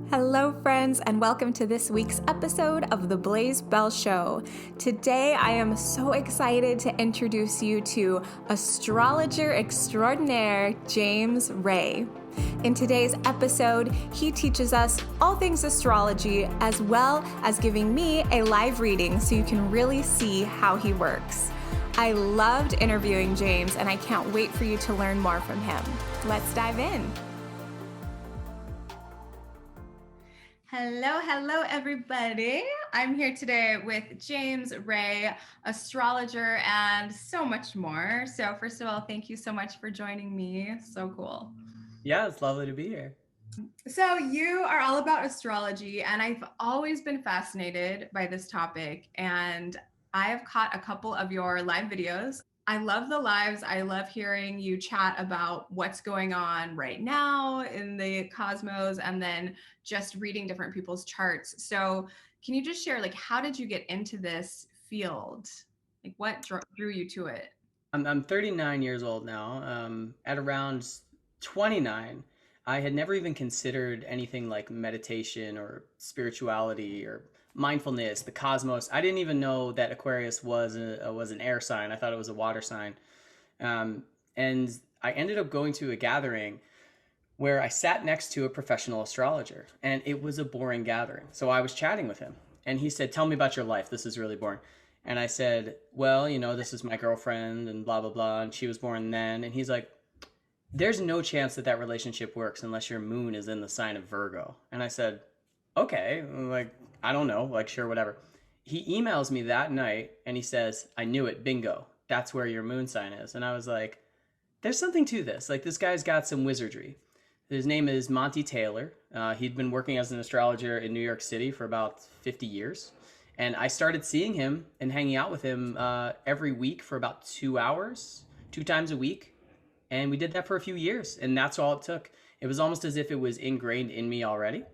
Hello, friends, and welcome to this week's episode of The Blaze Bell Show. Today, I am so excited to introduce you to astrologer extraordinaire James Ray. In today's episode, he teaches us all things astrology as well as giving me a live reading so you can really see how he works. I loved interviewing James, and I can't wait for you to learn more from him. Let's dive in. Hello, everybody. I'm here today with James Ray, astrologer, and so much more. So first of all, thank you so much for joining me. So cool. Yeah, it's lovely to be here. So you are all about astrology, and I've always been fascinated by this topic, and I have caught a couple of your live videos. I love the lives. I love hearing you chat about what's going on right now in the cosmos and then just reading different people's charts. So can you just share, like, how did you get into this field? Like, what drew you to it? I'm 39 years old now. At around 29, I had never even considered anything like meditation or spirituality or mindfulness, the cosmos. I didn't even know that Aquarius was an air sign. I thought it was a water sign. And I ended up going to a gathering where I sat next to a professional astrologer, and it was a boring gathering. So I was chatting with him, and he said, "Tell me about your life. This is really boring." And I said, "Well, this is my girlfriend and blah, blah, blah. And she was born then." And he's like, "There's no chance that that relationship works unless your moon is in the sign of Virgo." And I said, "Okay, like, I don't know, like, sure, whatever." He emails me that night and he says, "I knew it, bingo. That's where your moon sign is." And I was like, there's something to this. Like, this guy's got some wizardry. His name is Monty Taylor. He'd been working as an astrologer in New York City for about 50 years. And I started seeing him and hanging out with him every week for about 2 hours, 2 times a week. And we did that for a few years. And that's all it took. It was almost as if it was ingrained in me already.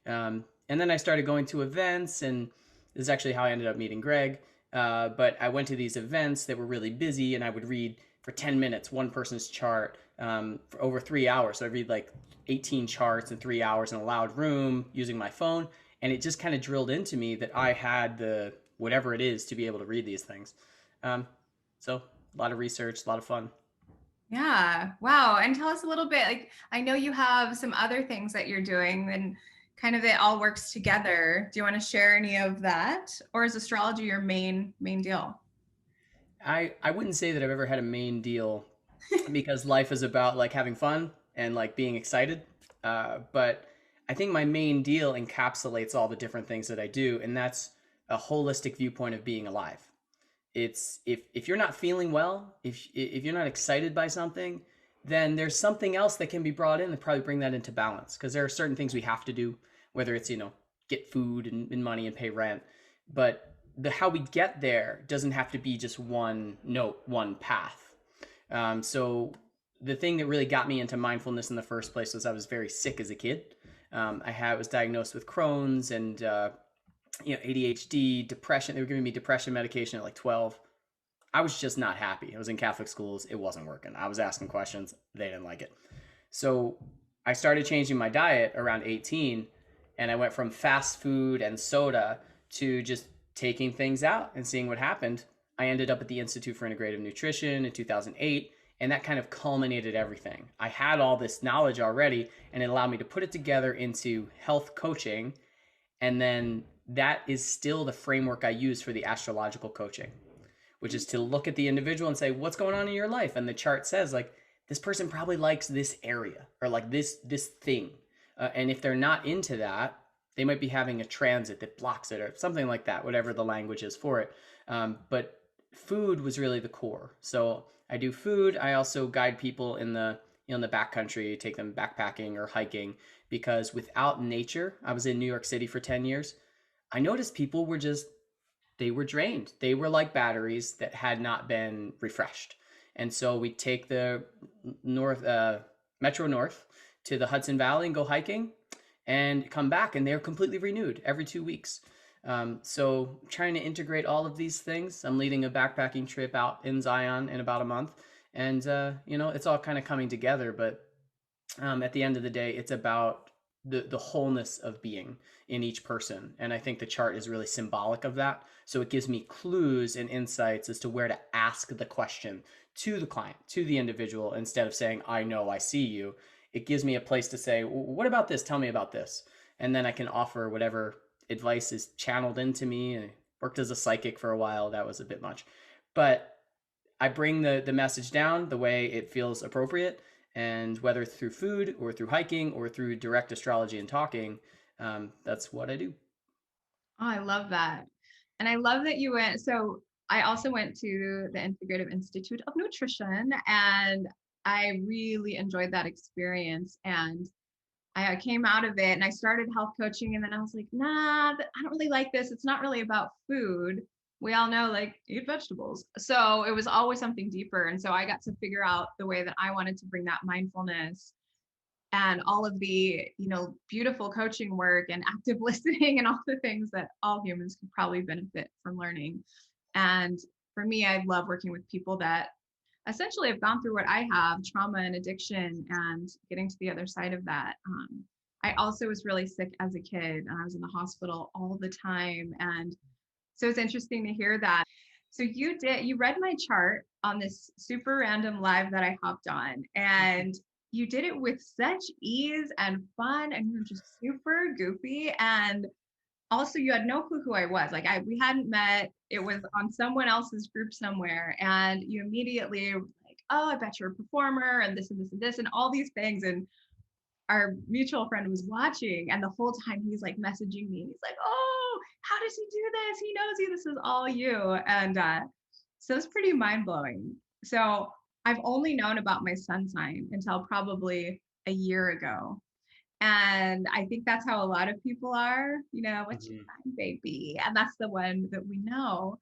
And then I started going to events. And this is actually how I ended up meeting Greg. But I went to these events that were really busy, and I would read for 10 minutes one person's chart for over 3 hours. So I read like 18 charts in 3 hours in a loud room using my phone. And it just kind of drilled into me that I had the whatever it is to be able to read these things. So a lot of research, a lot of fun. Yeah. Wow. And tell us a little bit, like, I know you have some other things that you're doing and kind of it all works together. Do you want to share any of that? Or is astrology your main deal? I wouldn't say that I've ever had a main deal because life is about like having fun and like being excited. But I think my main deal encapsulates all the different things that I do, and that's a holistic viewpoint of being alive. It's if you're not feeling well, if you're not excited by something, then there's something else that can be brought in and probably bring that into balance. Because there are certain things we have to do, whether it's get food and money and pay rent, but the how we get there doesn't have to be just one note, one path. So the thing that really got me into mindfulness in the first place was I was very sick as a kid. Was diagnosed with Crohn's and ADHD, depression. They were giving me depression medication at like 12. I was just not happy. I was in Catholic schools. It wasn't working. I was asking questions. They didn't like it. So I started changing my diet around 18, and I went from fast food and soda to just taking things out and seeing what happened. I ended up at the Institute for Integrative Nutrition in 2008, and that kind of culminated everything. I had all this knowledge already, and it allowed me to put it together into health coaching, and then that is still the framework I use for the astrological coaching, which is to look at the individual and say, what's going on in your life? And the chart says, like, this person probably likes this area or like this thing. And if they're not into that, they might be having a transit that blocks it or something like that, whatever the language is for it. But food was really the core. So I do food. I also guide people in the backcountry, take them backpacking or hiking, because without nature, I was in New York City for 10 years. I noticed people they were drained. They were like batteries that had not been refreshed. And so we take the Metro North to the Hudson Valley and go hiking and come back, and they're completely renewed every 2 weeks. So trying to integrate all of these things. I'm leading a backpacking trip out in Zion in about a month. And, it's all kind of coming together. But at the end of the day, it's about the wholeness of being in each person. And I think the chart is really symbolic of that. So it gives me clues and insights as to where to ask the question to the client, to the individual, instead of saying, I know, I see you. It gives me a place to say, what about this? Tell me about this. And then I can offer whatever advice is channeled into me. I worked as a psychic for a while. That was a bit much. But I bring the message down the way it feels appropriate. And whether through food or through hiking or through direct astrology and talking, that's what I do. Oh, I love that. And I love that you went. So I also went to the Integrative Institute of Nutrition, and I really enjoyed that experience. And I came out of it and I started health coaching, and then I was like, nah, I don't really like this. It's not really about food. We all know, like, eat vegetables. So it was always something deeper. And so I got to figure out the way that I wanted to bring that mindfulness and all of the, beautiful coaching work and active listening and all the things that all humans could probably benefit from learning. And for me, I love working with people that essentially have gone through what I have, trauma and addiction, and getting to the other side of that. I also was really sick as a kid, and I was in the hospital all the time. And so it's interesting to hear that. So you read my chart on this super random live that I hopped on, and you did it with such ease and fun, and you were just super goofy. And also you had no clue who I was. Like we hadn't met. It was on someone else's group somewhere. And you immediately were like, oh, I bet you're a performer and this and this and this and all these things. And our mutual friend was watching, and the whole time he's like messaging me. He's like, oh, how does he do this? He knows you. This is all you. And so it's pretty mind blowing. So I've only known about my sun sign until probably a year ago. And I think that's how a lot of people are, what's your Mhm. sign, baby? And that's the one that we know.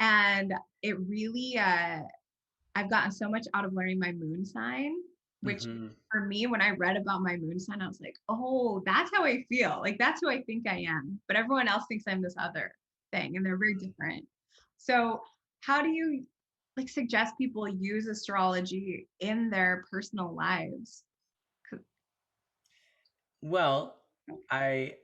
And it really, I've gotten so much out of learning my moon sign, which Mhm. for me, when I read about my moon sign, I was like, oh, that's how I feel. Like, that's who I think I am. But everyone else thinks I'm this other thing, and they're very different. So, how do you like suggest people use astrology in their personal lives? Well, I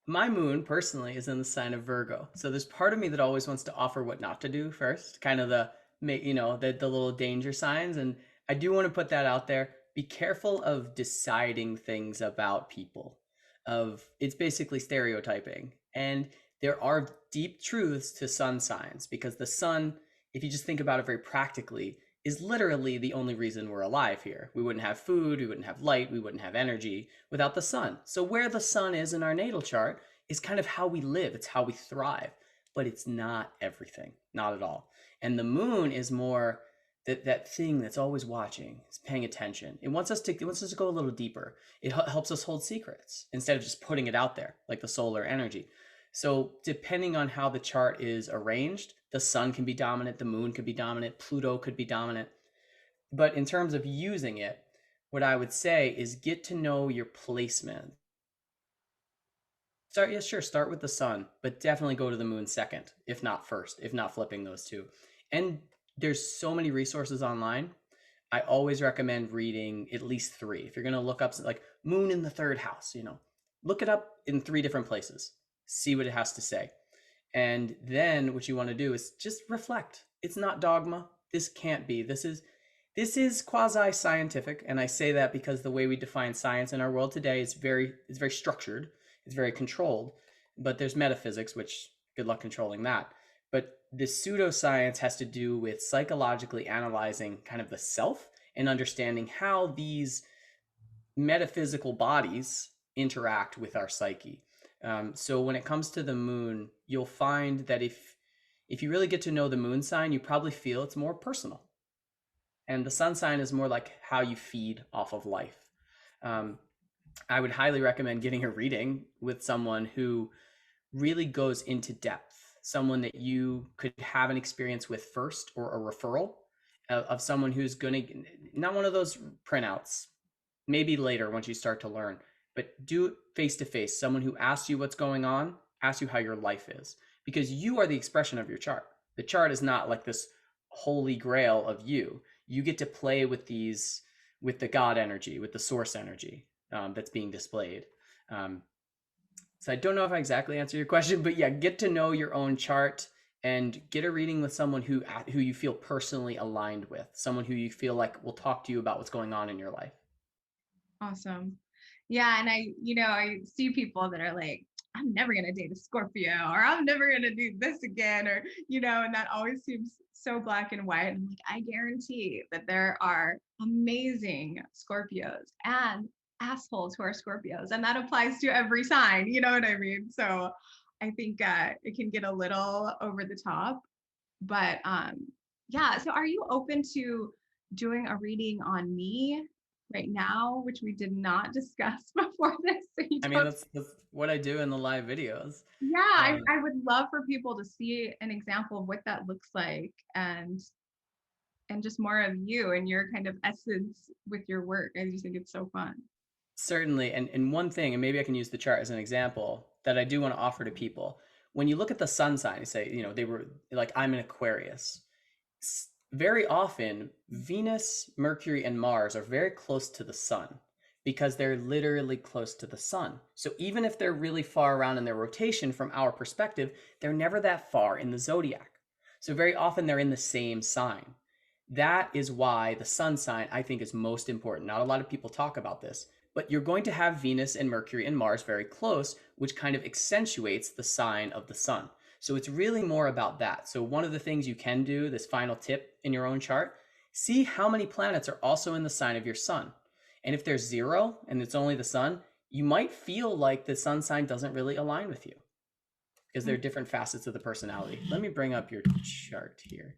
my moon personally is in the sign of Virgo. So there's part of me that always wants to offer what not to do first, kind of the little danger signs. And I do want to put that out there. Be careful of deciding things about people. Of It's basically stereotyping. And there are deep truths to sun signs, because the sun, if you just think about it very practically, is literally the only reason we're alive here. We wouldn't have food, we wouldn't have light, we wouldn't have energy without the sun. So where the sun is in our natal chart is kind of how we live, it's how we thrive, but it's not everything, not at all. And the moon is more that thing that's always watching, it's paying attention. It wants us to go a little deeper. It helps us hold secrets instead of just putting it out there like the solar energy. So depending on how the chart is arranged, the sun can be dominant, the moon could be dominant, Pluto could be dominant. But in terms of using it, what I would say is get to know your placement. Start, yeah, sure, start with the sun, but definitely go to the moon second, if not first, if not flipping those two. And there's so many resources online. I always recommend reading at least three. If you're going to look up like moon in the third house, look it up in three different places, see what it has to say. And then what you want to do is just reflect. It's not dogma. This can't be. This is quasi scientific, and I say that because the way we define science in our world today is very structured. It's very controlled, but there's metaphysics, which good luck controlling that. But the pseudoscience has to do with psychologically analyzing kind of the self and understanding how these metaphysical bodies interact with our psyche. So when it comes to the moon, you'll find that if you really get to know the moon sign, you probably feel it's more personal, and the sun sign is more like how you feed off of life. Um, I would highly recommend getting a reading with someone who really goes into depth, someone that you could have an experience with first, or a referral of someone who's going to, not one of those printouts, maybe later once you start to learn, but do it face to face. Someone who asks you what's going on, asks you how your life is, because you are the expression of your chart. The chart is not like this holy grail of you. You get to play with the God energy, with the source energy. that's being displayed. Um, so I don't know if I exactly answer your question, but yeah, get to know your own chart and get a reading with someone who you feel personally aligned with, someone who you feel like will talk to you about what's going on in your life. Awesome. Yeah. And I see people that are like, I'm never going to date a Scorpio, or I'm never going to do this again, or, and that always seems so black and white. And I'm like, I guarantee that there are amazing Scorpios and assholes who are Scorpios. And that applies to every sign. You know what I mean? So I think it can get a little over the top. But yeah. So are you open to doing a reading on me right now, which we did not discuss before this? So I mean, that's what I do in the live videos. yeah, I would love for people to see an example of what that looks like, and just more of you and your kind of essence with your work. I just think it's so fun. Certainly. And one thing, and maybe I can use the chart as an example that I do want to offer to people. When you look at the sun sign, you say, they were like, I'm an Aquarius. Very often, Venus, Mercury, and Mars are very close to the sun because they're literally close to the sun. So even if they're really far around in their rotation from our perspective, they're never that far in the zodiac. So very often they're in the same sign. That is why the sun sign, I think, is most important. Not a lot of people talk about this, but you're going to have Venus and Mercury and Mars very close, which kind of accentuates the sign of the sun. So it's really more about that. So one of the things you can do, this final tip in your own chart, see how many planets are also in the sign of your sun. And if there's 0 and it's only the sun, you might feel like the sun sign doesn't really align with you because there are different facets of the personality. Let me bring up your chart here.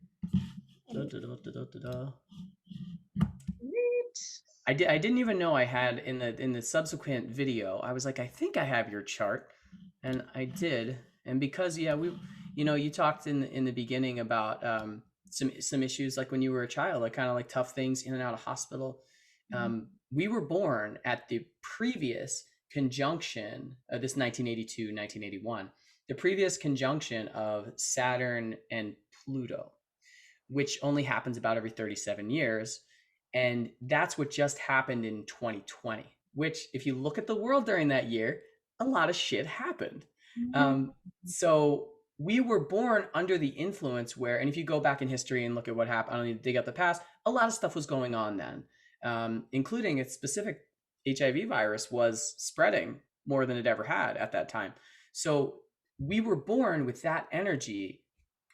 I didn't even know I had in the subsequent video. I was like, I think I have your chart, and I did. And because you talked in the beginning about some issues like when you were a child, like kind of like tough things in and out of hospital. We were born at the previous conjunction of this 1982, 1981, the previous conjunction of Saturn and Pluto, which only happens about every 37 years. And that's what just happened in 2020, which if you look at the world during that year, a lot of shit happened. So we were born under the influence where, and if you go back in history and look at what happened, I don't need to dig up the past, a lot of stuff was going on then, including its specific HIV virus was spreading more than it ever had at that time. So we were born with that energy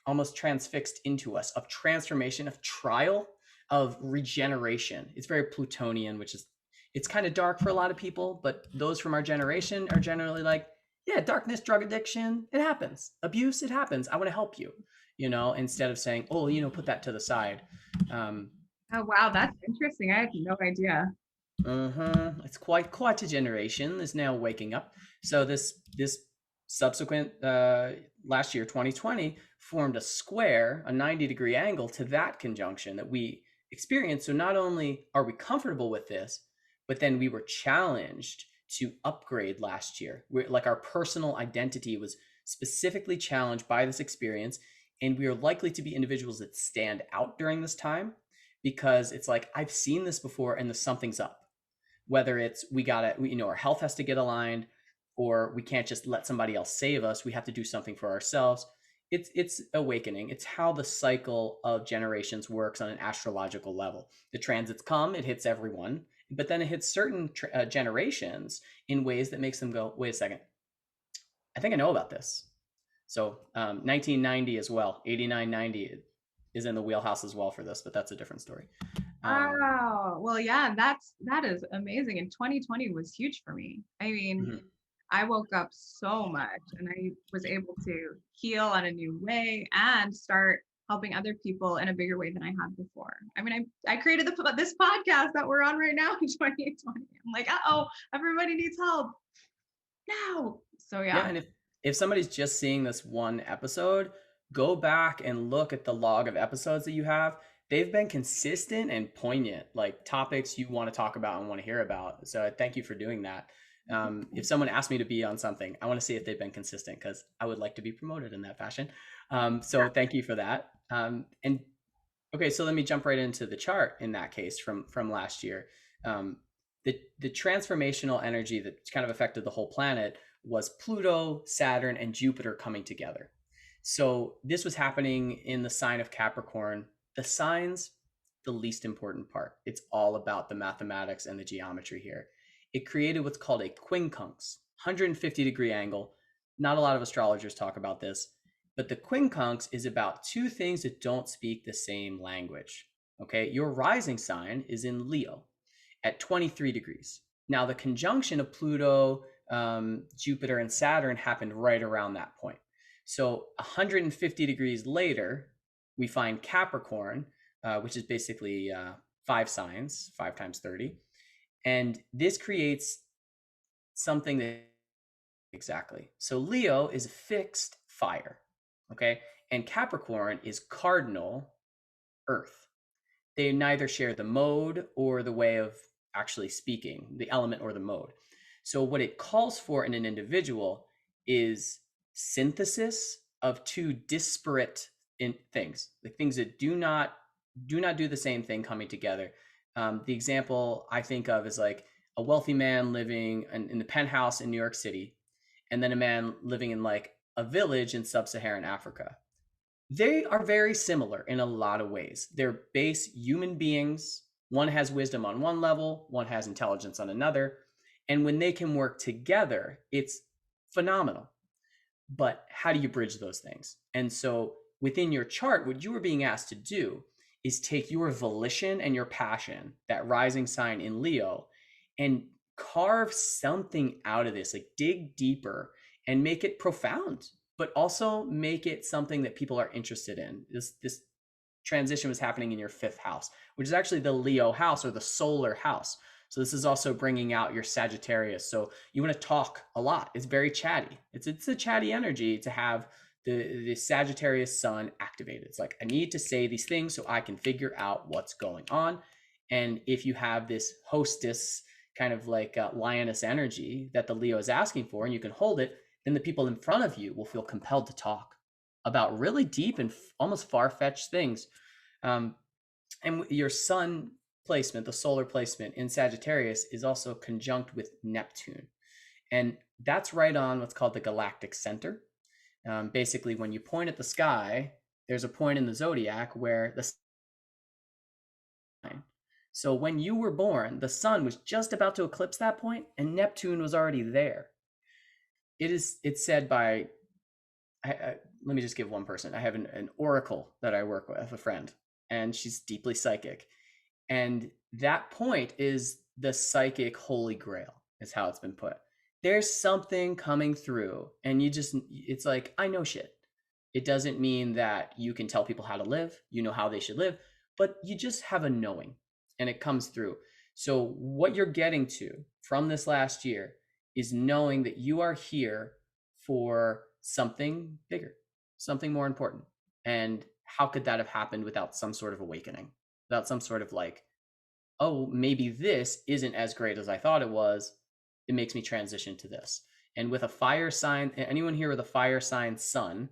almost transfixed into us of transformation, of trial, of regeneration. It's very Plutonian, which is, it's kind of dark for a lot of people, but those from our generation are generally like, yeah, darkness, drug addiction, it happens. Abuse, it happens. I want to help you, instead of saying, oh, put that to the side. Oh, wow. That's interesting. I had no idea. It's quite a generation is now waking up. So this subsequent last year, 2020, formed a square, a 90-degree angle to that conjunction that we experienced. So not only are we comfortable with this, but then we were challenged to upgrade last year. Like our personal identity was specifically challenged by this experience, and we are likely to be individuals that stand out during this time because it's like, I've seen this before and something's up. Whether it's our health has to get aligned, or we can't just let somebody else save us. We have to do something for ourselves. It's awakening. It's how the cycle of generations works on an astrological level. The transits come, it hits everyone, but then it hits certain generations in ways that makes them go, wait a second, I think I know about this. So 1990 as well, 89, 90 is in the wheelhouse as well for this, but that's a different story. Wow. Well, yeah, that is amazing. And 2020 was huge for me. I mean, I woke up so much and I was able to heal in a new way and start helping other people in a bigger way than I had before. I mean, I created this podcast that we're on right now in 2020. I'm like, everybody needs help now. So yeah. And if somebody's just seeing this one episode, go back and look at the log of episodes that you have. They've been consistent and poignant, like topics you want to talk about and want to hear about. So I thank you for doing that. If someone asked me to be on something, I want to see if they've been consistent because I would like to be promoted in that fashion. So thank you for that. And okay, so let me jump right into the chart in that case from last year. The transformational energy that kind of affected the whole planet was Pluto, Saturn, and Jupiter coming together. So this was happening in the sign of Capricorn. The signs, the least important part. It's all about the mathematics and the geometry here. It created what's called a quincunx, 150-degree angle. Not a lot of astrologers talk about this, but the quincunx is about two things that don't speak the same language. Okay, your rising sign is in Leo at 23 degrees. Now, the conjunction of Pluto, Jupiter, and Saturn happened right around that point. So 150 degrees later, we find Capricorn, which is basically 5 signs, 5 times 30. And this creates something that exactly. So Leo is fixed fire, okay? And Capricorn is cardinal earth. They neither share the mode or the way of actually speaking, the element or the mode. So what it calls for in an individual is synthesis of two disparate things, the things that do not do the same thing coming together. The example I think of is like a wealthy man living in the penthouse in New York City, and then a man living in like a village in sub-Saharan Africa. They are very similar in a lot of ways. They're base human beings. One has wisdom on one level, one has intelligence on another. And when they can work together, it's phenomenal. But how do you bridge those things? And so within your chart, what you are being asked to do is take your volition and your passion, that rising sign in Leo, and carve something out of this, like dig deeper and make it profound, but also make it something that people are interested in. This transition was happening in your 5th house, which is actually the Leo house or the solar house. So this is also bringing out your Sagittarius. So you want to talk a lot. It's very chatty. It's a chatty energy to have the Sagittarius sun activated. It's like, I need to say these things so I can figure out what's going on. And if you have this hostess kind of like lioness energy that the Leo is asking for, and you can hold it, then the people in front of you will feel compelled to talk about really deep and almost far-fetched things. And your sun placement, the solar placement in Sagittarius, is also conjunct with Neptune. And that's right on what's called the galactic center. Basically, when you point at the sky, there's a point in the zodiac where the sign. So when you were born, the sun was just about to eclipse that point, and Neptune was already there. It's said by, let me just give one person. I have an oracle that I work with, a friend, and she's deeply psychic. And that point is the psychic holy grail, is how it's been put. There's something coming through, and it's like, I know shit. It doesn't mean that you can tell people how to live, you know how they should live, but you just have a knowing, and it comes through. So what you're getting to from this last year is knowing that you are here for something bigger, something more important. And how could that have happened without some sort of awakening, without some sort of like, oh, maybe this isn't as great as I thought it was. It makes me transition to this. And with a fire sign, anyone here with a fire sign sun,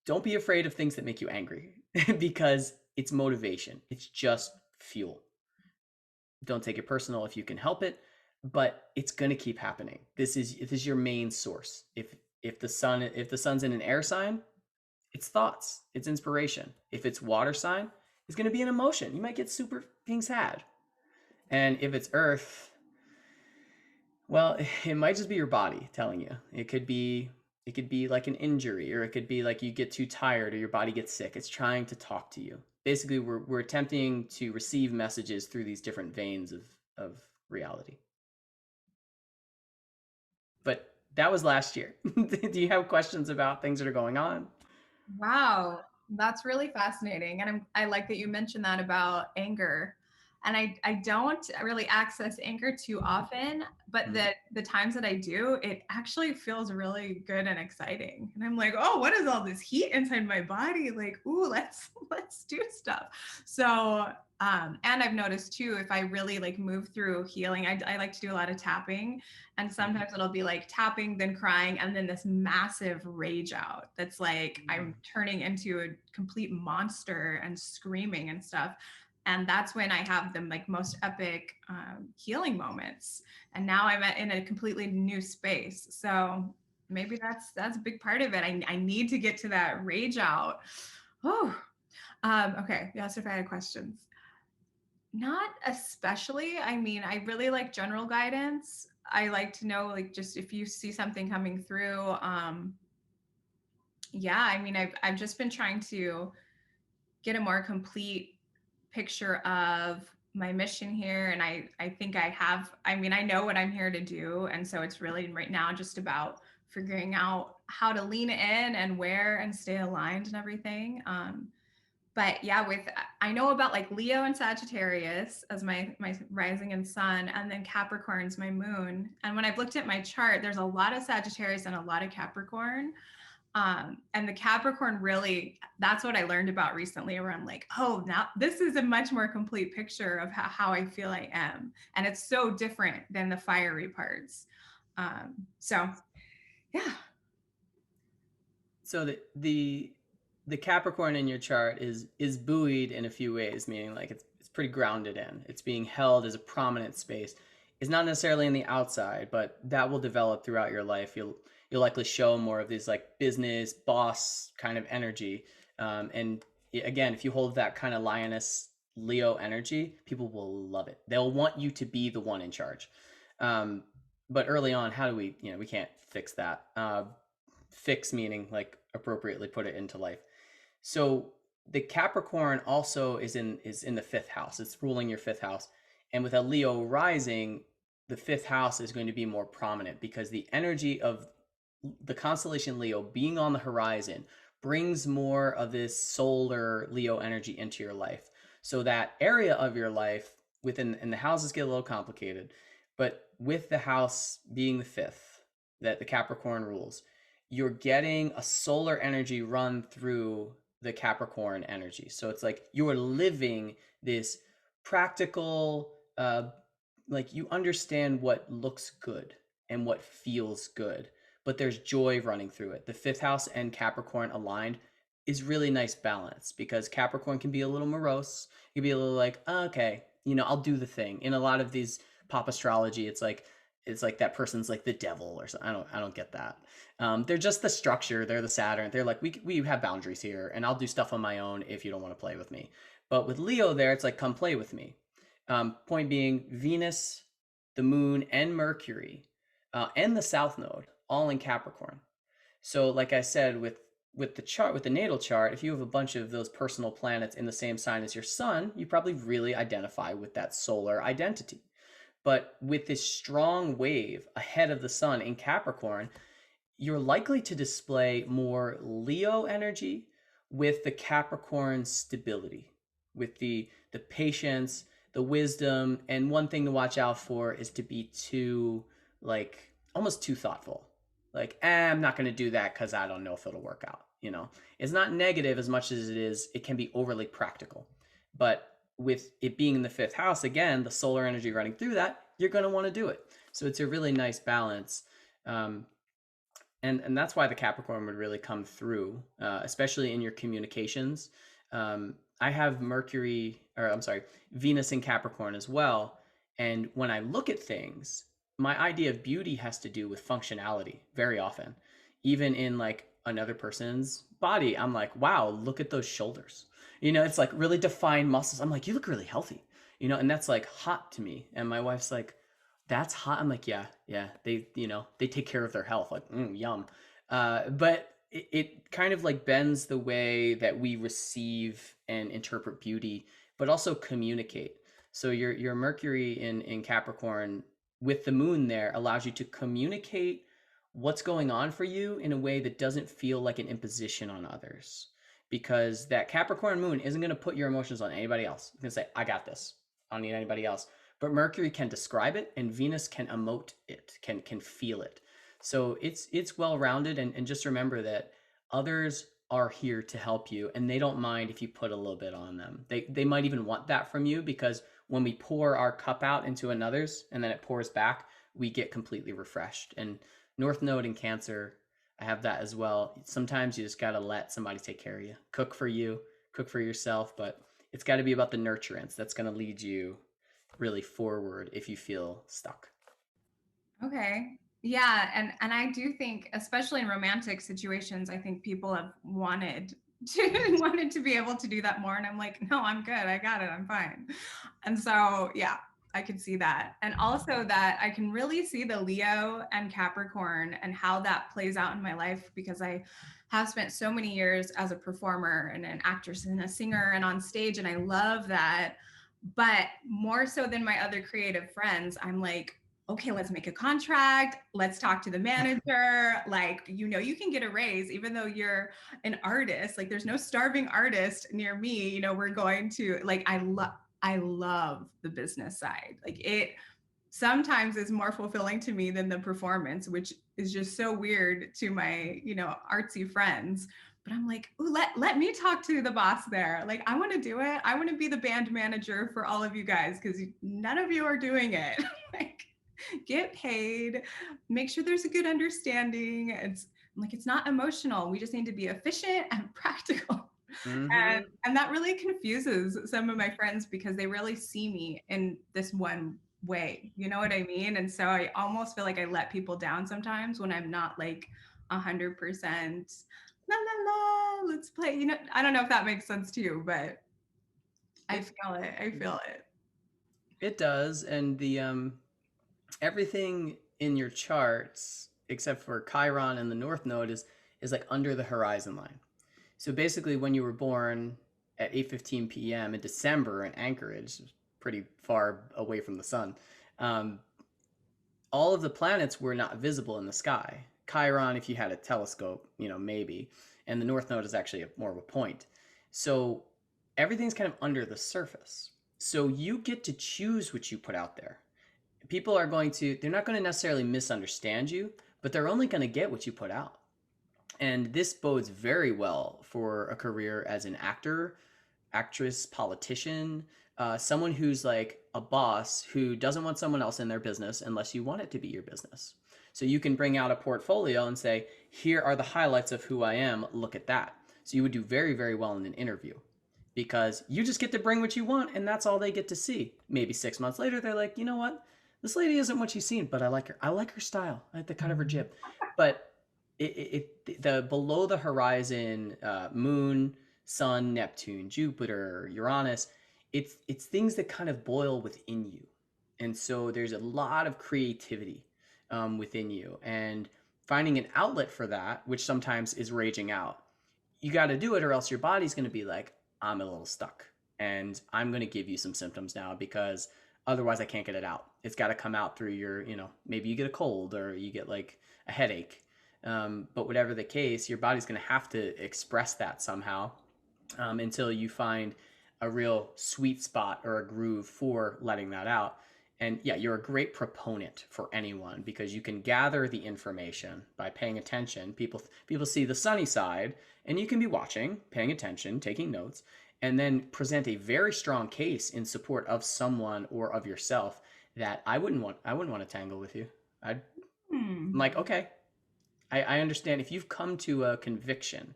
don't be afraid of things that make you angry because it's motivation. It's just fuel. Don't take it personal if you can help it, but it's going to keep happening. This is your main source. If the sun's in an air sign, it's thoughts, it's inspiration. If it's water sign, it's going to be an emotion. You might get super being sad. And if it's earth, well, it might just be your body telling you. It could be like an injury, or it could be like you get too tired or your body gets sick. It's trying to talk to you. Basically, we're attempting to receive messages through these different veins of reality. But that was last year. Do you have questions about things that are going on? Wow, that's really fascinating. And I like that you mentioned that about anger. And I don't really access anger too often, but the times that I do, it actually feels really good and exciting. And I'm like, oh, what is all this heat inside my body? Like, ooh, let's do stuff. So and I've noticed too, if I really like move through healing, I like to do a lot of tapping, and sometimes it'll be like tapping, then crying, and then this massive rage out. That's like I'm turning into a complete monster and screaming and stuff. And that's when I have the like most epic healing moments. And now I'm in a completely new space. So maybe that's a big part of it. I need to get to that rage out. Oh, okay. Yes, if I had questions. Not especially. I mean, I really like general guidance. I like to know, like, just if you see something coming through. Yeah, I mean, I've just been trying to get a more complete picture of my mission here, and I think I have. I mean, I know what I'm here to do, and so it's really right now just about figuring out how to lean in and where and stay aligned and everything. But yeah, with I know about like Leo and Sagittarius as my rising and sun, and then Capricorn's my moon. And when I've looked at my chart, there's a lot of Sagittarius and a lot of Capricorn. And the Capricorn really, that's what I learned about recently, where I'm like, oh, now this is a much more complete picture of how I feel I am. And it's so different than the fiery parts. So yeah. So the Capricorn in your chart is buoyed in a few ways, meaning like it's pretty grounded in. It's being held as a prominent space. It's not necessarily in the outside, but that will develop throughout your life. You'll likely show more of these like business boss kind of energy. And again, if you hold that kind of lioness Leo energy, people will love it. They'll want you to be the one in charge. But early on, how do we can't fix that. Fix meaning like appropriately put it into life. So the Capricorn also is in the fifth house. It's ruling your fifth house. And with a Leo rising, the fifth house is going to be more prominent because the energy of the constellation Leo being on the horizon brings more of this solar Leo energy into your life. So that area of your life and the houses get a little complicated, but with the house being the fifth that the Capricorn rules, you're getting a solar energy run through the Capricorn energy. So it's like you're living this practical, like you understand what looks good and what feels good, but there's joy running through it. The fifth house and Capricorn aligned is really nice balance because Capricorn can be a little morose. You can be a little like, oh, okay, I'll do the thing. In a lot of these pop astrology, it's like that person's like the devil or something. I don't get that. They're just the structure. They're the Saturn. They're like, we have boundaries here, and I'll do stuff on my own if you don't want to play with me. But with Leo there, it's like, come play with me. Point being, Venus, the moon, and Mercury, and the South Node, all in Capricorn. So like I said, with the chart, with the natal chart, if you have a bunch of those personal planets in the same sign as your sun, you probably really identify with that solar identity. But with this strong wave ahead of the sun in Capricorn, you're likely to display more Leo energy with the Capricorn stability, with the patience, the wisdom, and one thing to watch out for is to be too like almost too thoughtful. Like, I'm not going to do that because I don't know if it'll work out. It's not negative as much as it can be overly practical. But with it being in the fifth house, again, the solar energy running through that, you're going to want to do it. So it's a really nice balance. And that's why the Capricorn would really come through, especially in your communications. I have Venus in Capricorn as well. And when I look at things, my idea of beauty has to do with functionality very often. Even in like another person's body, I'm like, wow, look at those shoulders. It's like really defined muscles. I'm like, you look really healthy, and that's like hot to me. And my wife's like, that's hot. I'm like, yeah, they take care of their health. Like, yum. But it kind of like bends the way that we receive and interpret beauty, but also communicate. So your Mercury in Capricorn with the moon there allows you to communicate what's going on for you in a way that doesn't feel like an imposition on others. Because that Capricorn moon isn't going to put your emotions on anybody else. It's going to say, I got this. I don't need anybody else. But Mercury can describe it and Venus can emote it, can feel it. So it's well-rounded, and just remember that others are here to help you, and they don't mind if you put a little bit on them. They might even want that from you, because when we pour our cup out into another's and then it pours back, we get completely refreshed. And North Node in Cancer, I have that as well. Sometimes you just got to let somebody take care of you. Cook for yourself, but It's got to be about the nurturance that's going to lead you really forward if you feel stuck. Okay. Yeah, and I do think, especially in romantic situations, I think people have wanted to wanted to be able to do that more, and I'm like, no, I'm good. I got it. I'm fine. And so, yeah, I could see that. And also that I can really see the Leo and Capricorn and how that plays out in my life, because I have spent so many years as a performer and an actress and a singer and on stage, and I love that. But more so than my other creative friends, I'm like, okay, let's make a contract. Let's talk to the manager. Like, you can get a raise even though you're an artist. Like, there's no starving artist near me. We're going to, like, I love the business side. Like, it sometimes is more fulfilling to me than the performance, which is just so weird to my, artsy friends. But I'm like, ooh, let me talk to the boss there. Like, I want to do it. I want to be the band manager for all of you guys, because none of you are doing it. Like, get paid, make sure there's a good understanding. It's not emotional. We just need to be efficient and practical. Mm-hmm. And that really confuses some of my friends, because they really see me in this one way. You know what I mean? And so I almost feel like I let people down sometimes when I'm not like 100% la la la, let's play. I don't know if that makes sense to you, but I feel it. I feel it. It does. And the everything in your charts except for Chiron and the North Node is like under the horizon line. So basically, when you were born at 8:15 p.m. in December in Anchorage, pretty far away from the sun, um, all of the planets were not visible in the sky. Chiron, if you had a telescope, maybe, and the North Node is actually more of a point. So everything's kind of under the surface. So you get to choose what you put out there. People are they're not going to necessarily misunderstand you, but they're only going to get what you put out. And this bodes very well for a career as an actor, actress, politician, someone who's like a boss who doesn't want someone else in their business unless you want it to be your business. So you can bring out a portfolio and say, here are the highlights of who I am. Look at that. So you would do very, very well in an interview, because you just get to bring what you want and that's all they get to see. Maybe 6 months later, they're like, you know what? This lady isn't what she's seen, but I like her. I like her style. I like the cut of her jib. But the below the horizon, moon, sun, Neptune, Jupiter, Uranus, it's things that kind of boil within you. And so there's a lot of creativity within you, and finding an outlet for that, which sometimes is raging out. You got to do it, or else your body's going to be like, I'm a little stuck, and I'm going to give you some symptoms now, because otherwise I can't get it out. It's got to come out through your, maybe you get a cold or you get like a headache. But whatever the case, your body's going to have to express that somehow, until you find a real sweet spot or a groove for letting that out. And yeah, you're a great proponent for anyone, because you can gather the information by paying attention. People see the sunny side, and you can be watching, paying attention, taking notes, and then present a very strong case in support of someone or of yourself that I wouldn't want to tangle with you. I'm like, okay, I understand. If you've come to a conviction,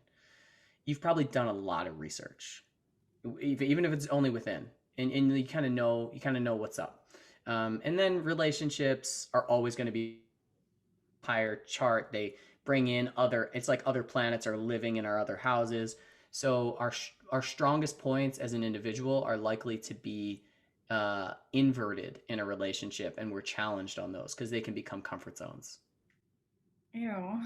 you've probably done a lot of research, even if it's only within, and you kind of know what's up. And then relationships are always going to be higher chart. They bring in it's like other planets are living in our other houses. So our strongest points as an individual are likely to be inverted in a relationship, and we're challenged on those because they can become comfort zones. Ew.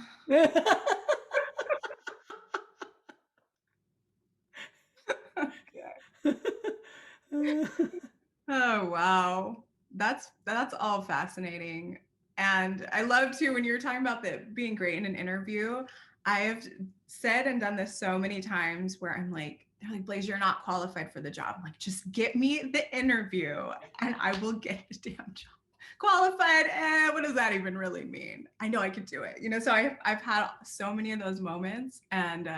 Oh, wow. That's all fascinating. And I love too, when you were talking about being great in an interview, I have said and done this so many times where I'm like, they're like, Blaze, you're not qualified for the job. I'm like, just get me the interview and I will get the damn job. Qualified, what does that even really mean? I know I could do it. So I've had so many of those moments. And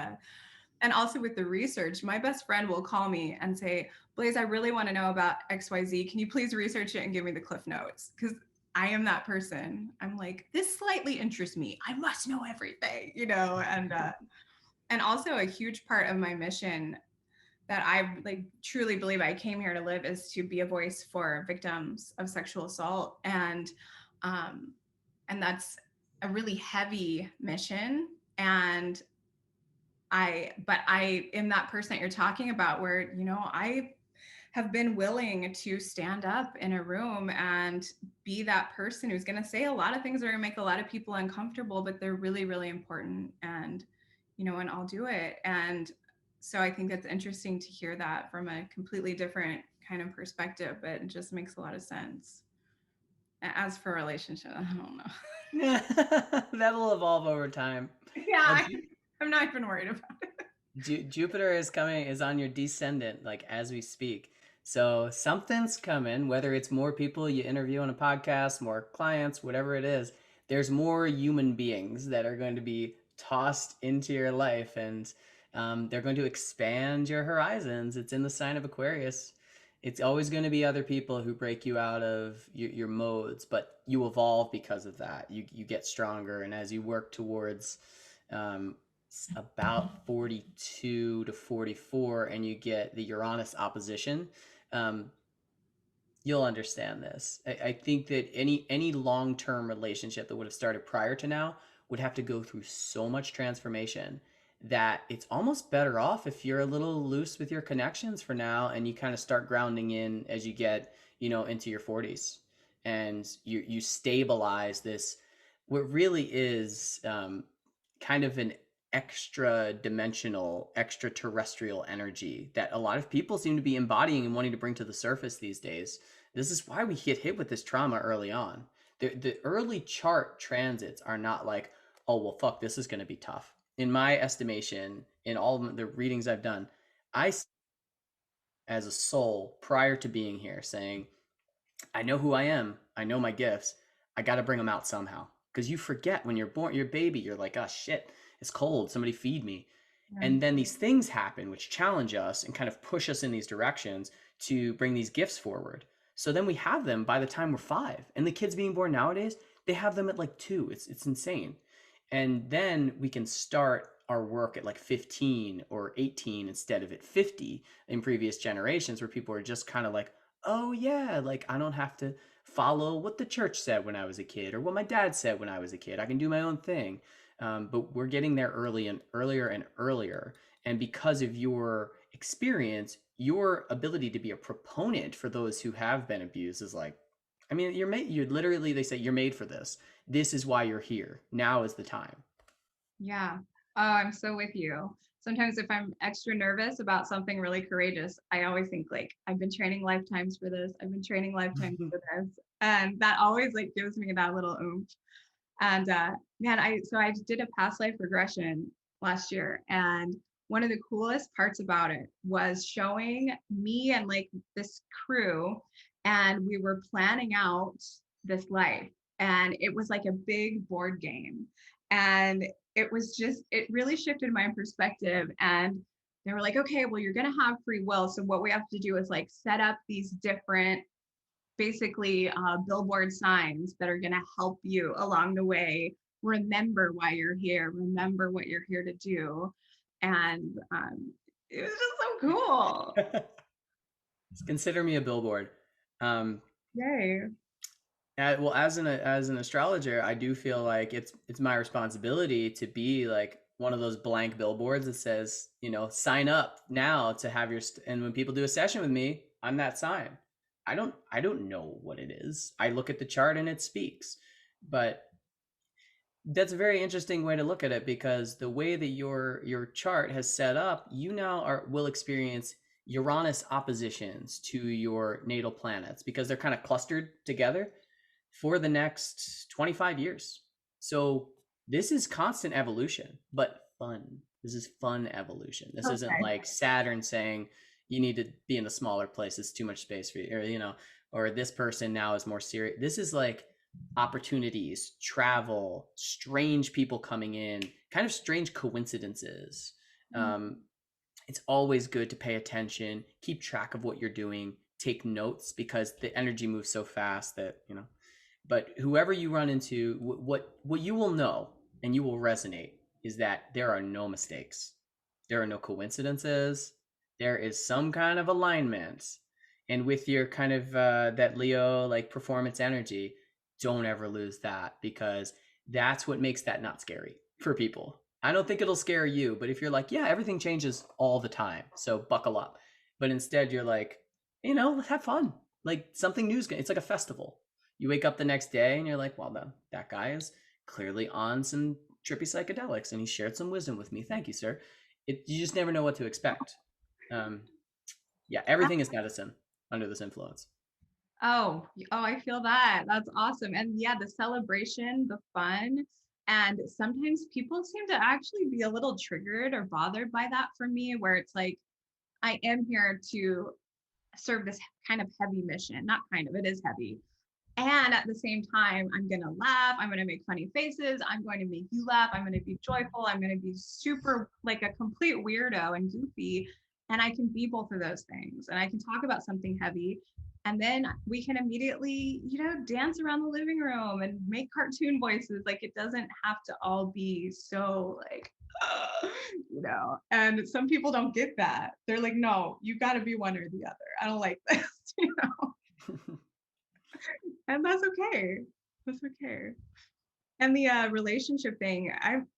also with the research, my best friend will call me and say, Blaze, I really want to know about XYZ. Can you please research it and give me the cliff notes? Because I am that person. I'm like, this slightly interests me. I must know everything, and also a huge part of my mission that I like truly believe I came here to live is to be a voice for victims of sexual assault. Um, and that's a really heavy mission. And but I am that person that you're talking about where, you know, I have been willing to stand up in a room and be that person who's going to say a lot of things that are going to make a lot of people uncomfortable, but they're really, really important. And, you know, and I'll do it. And so I think it's interesting to hear that from a completely different kind of perspective, but it just makes a lot of sense. As for relationship, I don't know. That'll evolve over time. Yeah, I'm not even worried about it. Jupiter is on your descendant, like as we speak. So something's coming, whether it's more people you interview on a podcast, more clients, whatever it is, there's more human beings that are going to be tossed into your life, and they're going to expand your horizons. It's in the sign of Aquarius. It's always going to be other people who break you out of your modes, but you evolve because of that. You get stronger, and as you work towards um, about 42 to 44 and you get the Uranus opposition, um, you'll understand this. I think that any long-term relationship that would have started prior to now would have to go through so much transformation that it's almost better off if you're a little loose with your connections for now and you kind of start grounding in as you get, you know, into your 40s, and you stabilize this what really is kind of an extra dimensional extraterrestrial energy that a lot of people seem to be embodying and wanting to bring to the surface these days. This is why we get hit with this trauma early on. The early chart transits are not like, oh, well, fuck, this is going to be tough. In my estimation, in all of the readings I've done, I, as a soul, prior to being here, saying, I know who I am. I know my gifts. I got to bring them out somehow. Because you forget when you're born, your baby, you're like, oh shit, it's cold. Somebody feed me. Yeah. And then these things happen which challenge us and kind of push us in these directions to bring these gifts forward. So then we have them by the time we're 5. And the kids being born nowadays, they have them at like 2. It's insane. And then we can start our work at like 15 or 18 instead of at 50 in previous generations, where people are just kind of like, oh yeah, like I don't have to follow what the church said when I was a kid or what my dad said when I was a kid. I can do my own thing. But we're getting there early and earlier and earlier. And because of your experience, your ability to be a proponent for those who have been abused is like, I mean, you're literally, they say you're made for this. This is why you're here. Now is the time. Yeah. Oh, I'm so with you. Sometimes if I'm extra nervous about something really courageous, I always think like, I've been training lifetimes for this. I've been training lifetimes for this. And that always like gives me that little oomph. And man, I did a past life regression last year. And one of the coolest parts about it was showing me and like this crew, and we were planning out this life. And it was like a big board game. And it really shifted my perspective. And they were like, okay, well, you're going to have free will. So what we have to do is like set up these different basically billboard signs that are going to help you along the way. Remember why you're here. Remember what you're here to do. And it was just so cool. Consider me a billboard. Yay. Well, as an astrologer, I do feel like it's my responsibility to be like one of those blank billboards that says, you know, sign up now to have your and when people do a session with me, I'm that sign. I don't know what it is. I look at the chart and it speaks. But that's a very interesting way to look at it, because the way that your chart has set up, you now will experience Uranus oppositions to your natal planets because they're kind of clustered together for the next 25 years. So this is constant evolution, but fun. This is fun evolution. This isn't like Saturn saying you need to be in a smaller place. It's too much space for you, or, you know, or this person now is more serious. This is like opportunities, travel, strange people coming in, kind of strange coincidences. It's always good to pay attention, keep track of what you're doing, take notes, because the energy moves so fast that, you know, but whoever you run into, what you will know and you will resonate is that there are no mistakes. There are no coincidences. there is some kind of alignment. And with your kind of that Leo like performance energy, don't ever lose that, because that's what makes that not scary for people. I don't think it'll scare you, but if you're like, yeah, everything changes all the time, so buckle up. But instead you're like, let's have fun. Like something new's it's like a festival. You wake up the next day and you're like, well, that guy is clearly on some trippy psychedelics and he shared some wisdom with me. Thank you, sir. You just never know what to expect. Yeah, everything is medicine under this influence. Oh, I feel that. That's awesome. And yeah, the celebration, the fun. And sometimes people seem to actually be a little triggered or bothered by that for me, where it's like, I am here to serve this kind of heavy mission. Not kind of, it is heavy. And at the same time, I'm going to laugh. I'm going to make funny faces. I'm going to make you laugh. I'm going to be joyful. I'm going to be super like a complete weirdo and goofy. And I can be both of those things. And I can talk about something heavy. And then we can immediately, dance around the living room and make cartoon voices. Like it doesn't have to all be so like, and some people don't get that. They're like, no, you got to be one or the other. I don't like this, and that's okay. That's okay. And the relationship thing,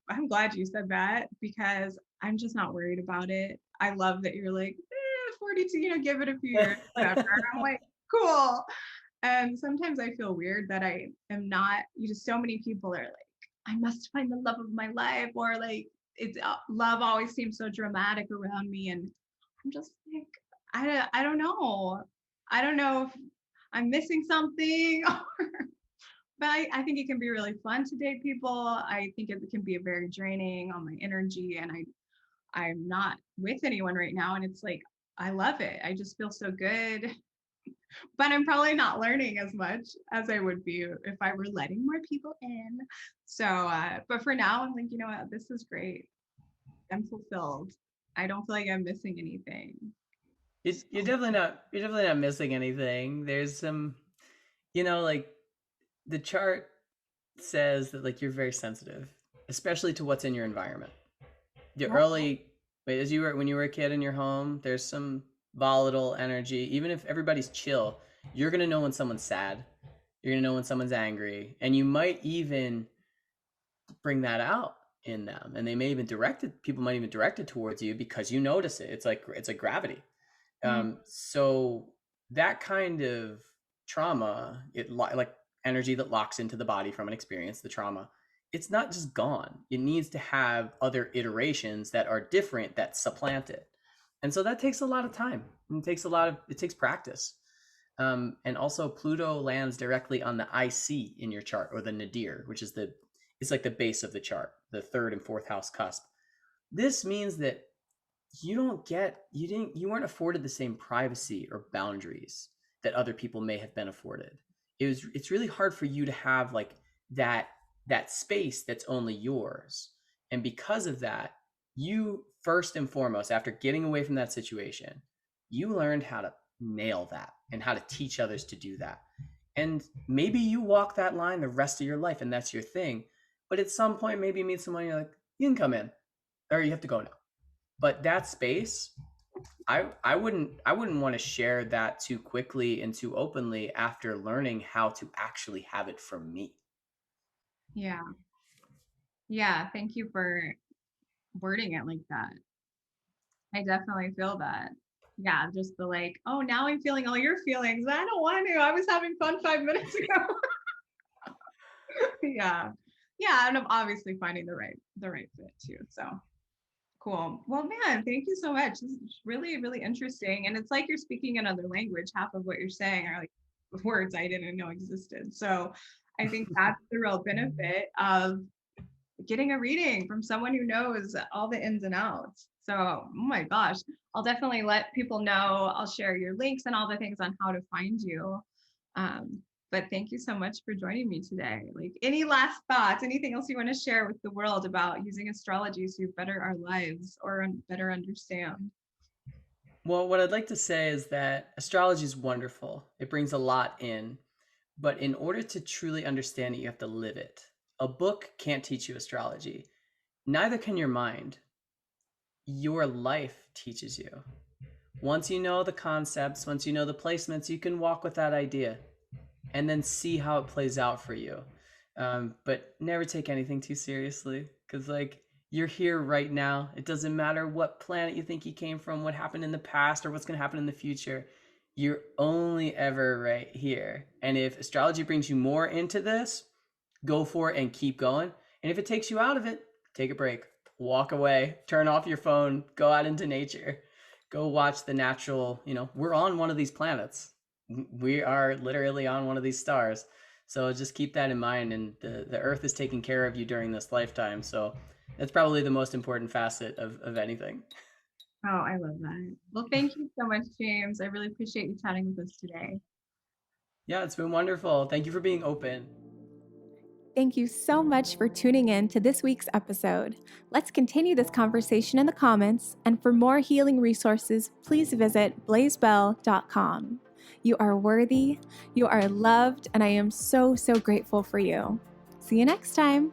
I'm glad you said that, because I'm just not worried about it. I love that you're like 42, give it a few years, whatever. I'm like, cool. And sometimes I feel weird that I am not. So many people are like, I must find the love of my life, or like it's love always seems so dramatic around me, and I'm just like, I don't know. I don't know if I'm missing something. But I think it can be really fun to date people. I think it can be very draining on my energy, and I'm not with anyone right now, and it's like I love it. I just feel so good. But I'm probably not learning as much as I would be if I were letting more people in. So, but for now, I'm like, you know what, this is great. I'm fulfilled. I don't feel like I'm missing anything. You're definitely not missing anything. There's some, like the chart says that like you're very sensitive, especially to what's in your environment. The early, when you were a kid in your home, there's some volatile energy. Even if everybody's chill, you're gonna know when someone's sad. You're gonna know when someone's angry, and you might even bring that out in them. And people might even direct it towards you because you notice it. It's like gravity. So that kind of trauma, like energy that locks into the body from an experience, the trauma, it's not just gone. It needs to have other iterations that are different that supplant it. And so that takes a lot of time. It takes practice. And also Pluto lands directly on the IC in your chart, or the nadir, which is it's like the base of the chart, the third and fourth house cusp. This means that you weren't afforded the same privacy or boundaries that other people may have been afforded. It's really hard for you to have like that space that's only yours. And because of that, you first and foremost, after getting away from that situation, you learned how to nail that and how to teach others to do that. And maybe you walk that line the rest of your life and that's your thing. But at some point, maybe you meet someone, you're like, you can come in, or you have to go now. But that space, I wouldn't want to share that too quickly and too openly after learning how to actually have it from me. Yeah. Yeah. Thank you for wording it like that. I definitely feel that. Yeah. Just the like, oh, now I'm feeling all your feelings. I don't want to. I was having fun 5 minutes ago. Yeah. Yeah. And I'm obviously finding the right fit too. So cool. Well, man, thank you so much. This is really, really interesting. And it's like you're speaking another language. Half of what you're saying are like words I didn't know existed. So I think that's the real benefit of getting a reading from someone who knows all the ins and outs. So, oh my gosh, I'll definitely let people know. I'll share your links and all the things on how to find you. But thank you so much for joining me today. Like, any last thoughts, anything else you want to share with the world about using astrology to better our lives or better understand? Well, what I'd like to say is that astrology is wonderful. It brings a lot in, but in order to truly understand it, you have to live it. A book can't teach you astrology. Neither can your mind. Your life teaches you. Once you know the concepts, once you know the placements, you can walk with that idea and then see how it plays out for you. But never take anything too seriously, because like you're here right now. It doesn't matter what planet you think you came from, what happened in the past, or what's going to happen in the future. You're only ever right here. And if astrology brings you more into this, go for it and keep going. And if it takes you out of it, take a break, walk away, turn off your phone, go out into nature, go watch the natural, we're on one of these planets. We are literally on one of these stars. So just keep that in mind. And the earth is taking care of you during this lifetime. So that's probably the most important facet of anything. Oh, I love that. Well, thank you so much, James. I really appreciate you chatting with us today. Yeah, it's been wonderful. Thank you for being open. Thank you so much for tuning in to this week's episode. Let's continue this conversation in the comments, and for more healing resources, please visit blazebell.com. You are worthy, you are loved, and I am so, so grateful for you. See you next time.